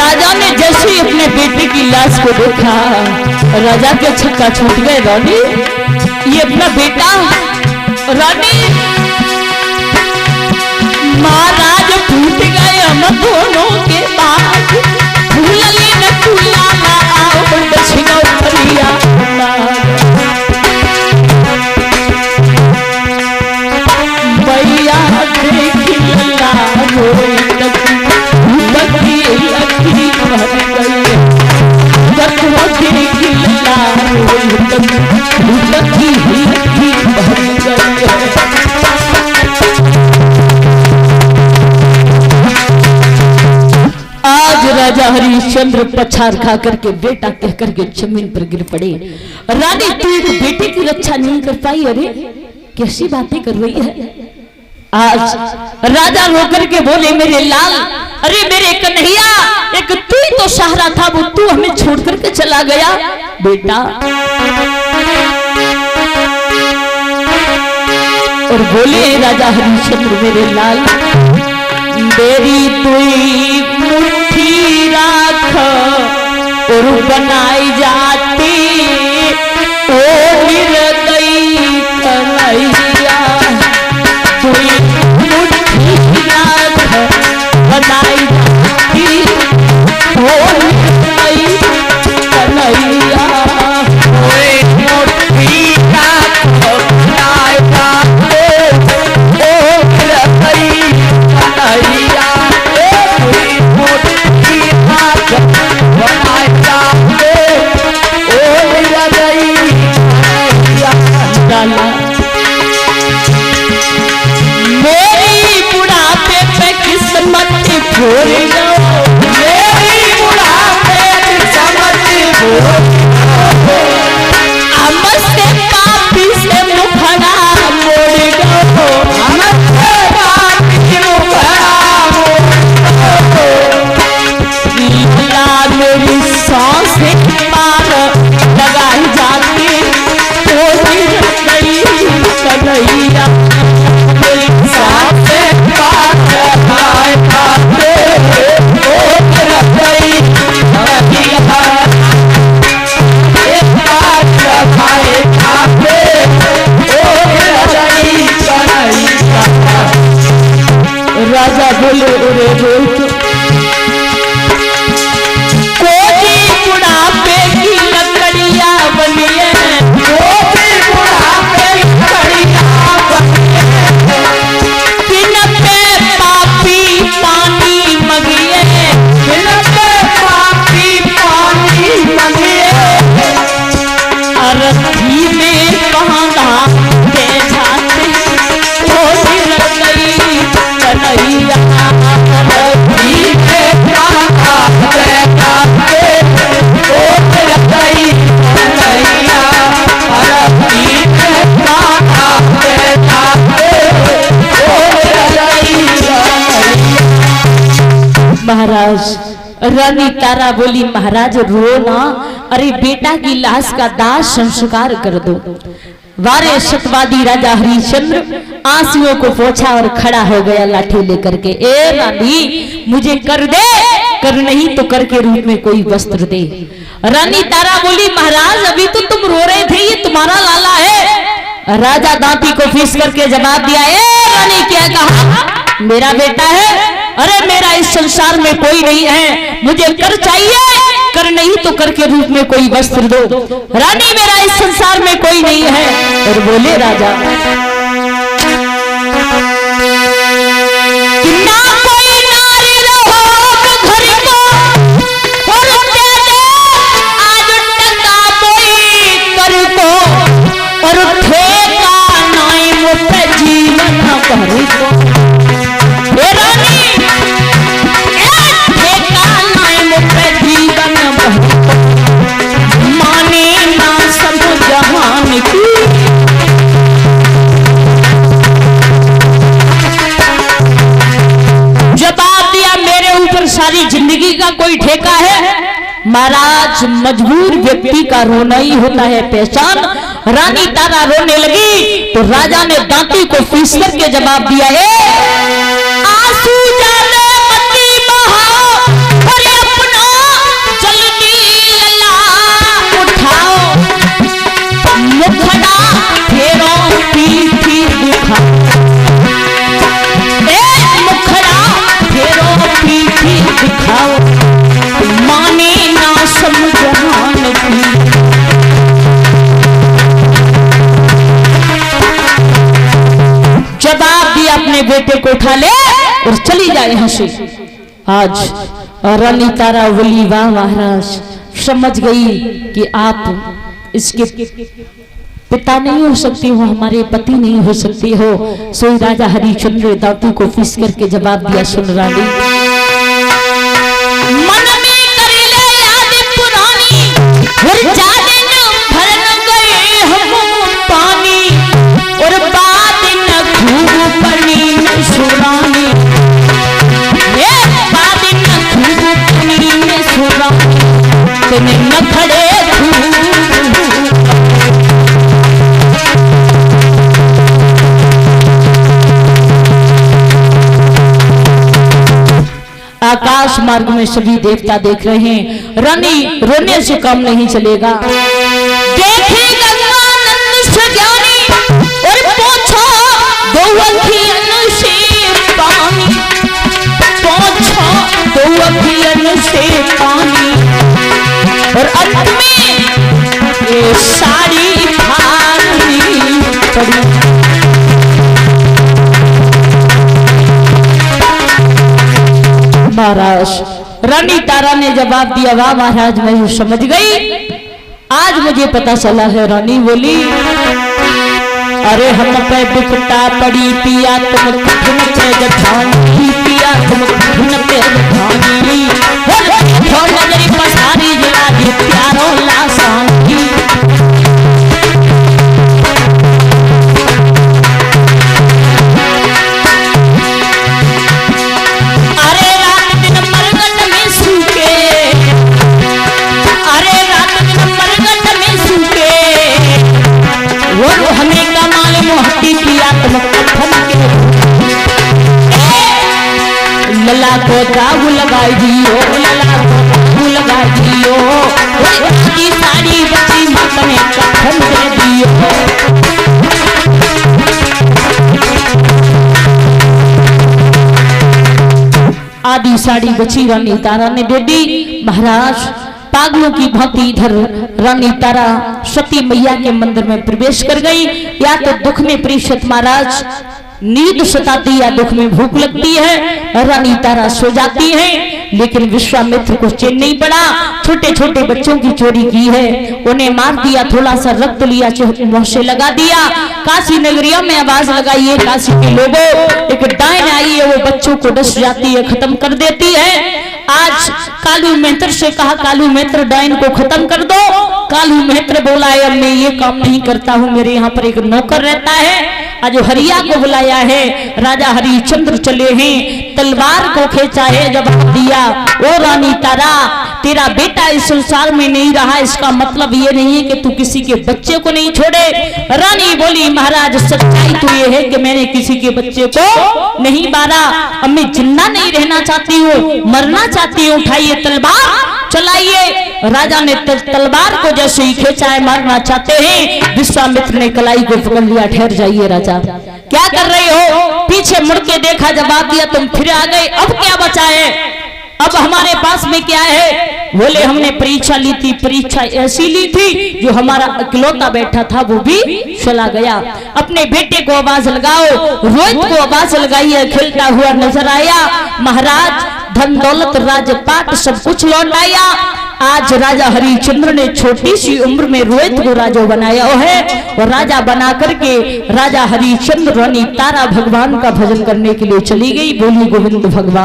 राजा ने जैसे ही अपने बेटे की लाश को देखा, राजा के छक्का छूट गए। रानी, ये अपना बेटा। रानी, महाराज टूट गए हम दोनों के बाद, भूलली न भूला ना आओ दक्षिणा परिया। भैया देखी ला रोए लगी लगी भर गई, कटवा देखी ला रोए लगी लगी भर गई। आज राजा हरिश्चंद्र पछाड़ खा करके बेटा कह करके जमीन पर गिर पड़े। रानी, तू एक बेटे की रक्षा नहीं कर पाई? अरे कैसी बातें कर रही है? आज राजा रोकर के बोले, मेरे लाल, अरे मेरे कन्हैया, एक तू ही तो सहारा था, वो तू हमें छोड़ करके चला गया बेटा। और बोले राजा हरिश्चंद्र, मेरे लाल, मेरी दुई मुट्ठी राख और बनाई जाती ओ निर्दयी कन्हैया, दुई मुट्ठी राख बनाई जाती ओ निर्दयी कन्हैया, दुई मुट्ठी राख बनाई जाती ओ निर्दयी कन्हैया, दुई मुट्ठी राख बनाई जाती ओ निर्दयी कन्हैया। मेरी बुढ़ापे पे किस्मत भूल जाओ, मेरी बुढ़ापे किस्मत भूल जाओ, हमसे पापी से मुखड़ा मोड़ जाओ, हमसे पापी मुखड़ा मोड़ जाओ। मेरी सांस मार लगाई जाती तो निर्दयी कन्हैया, राजा बोले, अरे रोहित, कोई बुढ़ापे की लकड़ियां बनिए, कोई बुढ़ापे की लकड़ियां बनिए, दिन पे पापी पानी मंगिए, दिन पे पापी पानी मंगिए, अरथी में बांधा के जाते ओ निर्दयी कन्हैया, अरथी में बांधा के जाते ओ निर्दयी कन्हैया, अरथी में बांधा के जाते ओ निर्दयी कन्हैया। महाराज, रानी तारा बोली, महाराज रो ना, अरे बेटा की लाश का दाह संस्कार कर दो। वारे सतवादी राजा हरिश्चंद्र आंसुओं को पोंछा और खड़ा हो गया लाठी लेकर के। ए रानी, मुझे कर दे, कर नहीं तो कर के रूप में कोई वस्त्र दे। रानी तारा बोली, महाराज अभी तो तुम रो रहे थे, ये तुम्हारा लाला है। राजा दांती को फीस करके जवाब दिया, ए रानी क्या कहा? मेरा बेटा है, अरे मेरा इस संसार में कोई नहीं है, मुझे कर चाहिए, कर नहीं तो कर के रूप में कोई वस्त्र दो। रानी, मेरा इस संसार में कोई नहीं है। और बोले राजा, ना कोई नारी रहो घर को, और दे दे आज टका कोई कर को, और ठेका नहीं मुझे जीवन भर को। सारी जिंदगी का कोई ठेका है? महाराज, मजबूर व्यक्ति का रोना ही होता है पहचान। रानी तारा रोने लगी तो राजा ने दांती को फीस करके जवाब दिया, आंसू जाने मती बहाओ, और अपना बेटे को उठा ले और चली जाए यहाँ से। आज रानी तारा बोली वाह महाराज, समझ गई कि आप इसके पिता नहीं हो सकती हो, हमारे पति नहीं हो सकती हो। सोई राजा हरिश्चंद्र दांतों को पीस करके जवाब दिया, सुन रानी मन में कर ले याद पुरानी और जाने न भरन गए हम पानी और बाद न खूब पनी में सुरानी, ये बाद न खूब पनी में सुरानी तुम्हें न खड़े आकाश मार्ग में सभी देवता देख रहे हैं। रानी रोने से कम नहीं चलेगा। देखे गंगानंद सजानी और पोछो दो अखियन से पानी, पोछो दो अखियन से पानी और अंत में ये साड़ी फाड़ी पड़ी। महाराज रानी तारा ने जवाब दिया, वाह महाराज मैं समझ गई, आज मुझे पता चला है। रानी बोली अरे हम पे बिकटा पड़ी पिया तुम कठिन पे गठानी, पिया तुम कठिन पे गठानी हो नजरी पसारी जरा दी प्यारो लासानी। लला को दाग लगाई दियो, लला को दाग लगाई दियो, की साड़ी बची मत में कफन दे दियो। आधी साड़ी बची रानी तारा ने दे दी। महाराज पागलों की भांति इधर रानी तारा सती मैया के मंदिर में प्रवेश कर गई। या तो दुख में प्रीषित महाराज नींद सताती या दुख में भूख लगती है, रानी तारा सो जाती है, लेकिन विश्वामित्र को चैन नहीं पड़ा। छोटे छोटे बच्चों की चोरी की है, उन्हें मार दिया, थोड़ा सा रक्त लिया, मुंह से लगा दिया। काशी नगरिया में आवाज लगाई है, काशी के लोगों एक डायन आई है, वो बच्चों को डस जाती है, खत्म कर देती है। आज कालू मेहतर से कहा, कालू मेहतर डायन को खत्म कर दो। कालू मेहतर बोला है अब मैं ये काम नहीं करता हूँ, मेरे यहाँ पर एक नौकर रहता है। आज हरिया को बुलाया है, राजा हरिश्चंद्र चले हैं, तलवार को खींचा है, जवाब दिया ओ रानी तारा तेरा बेटा इस संसार में नहीं रहा, इसका मतलब ये नहीं है कि तू किसी के बच्चे को नहीं छोड़े। रानी बोली महाराज सच्चाई तो ये है कि मैंने किसी के बच्चे को नहीं मारा, अब मैं जिंदा नहीं रहना चाहती हूँ, मरना चाहती हूँ, उठाइए तलवार चलाइए। राजा ने तलवार को जैसे ही खींचा है, मारना चाहते हैं, विश्वामित्र ने कलाई को पकड़ लिया, ठहर जाइए राजा क्या कर रहे हो। पीछे मुड़ के देखा, जवाब दिया तुम फिर आ गए, अब क्या बचा है, अब हमारे पास में क्या है। बोले हमने परीक्षा ली थी, परीक्षा ऐसी ली थी जो हमारा इकलौता बैठा था वो भी चला गया। अपने बेटे को आवाज लगाओ, रोहित को आवाज लगाइए, खेलता हुआ नजर आया। महाराज धन दौलत राजपाट सब कुछ लौट आया। आज राजा हरिश्चंद्र ने छोटी सी उम्र में रोहित को राजा बनाया है, और राजा बना करके राजा हरिश्चंद्र रानी तारा भगवान का भजन करने के लिए चली गई। बोली गोविंद भगवान।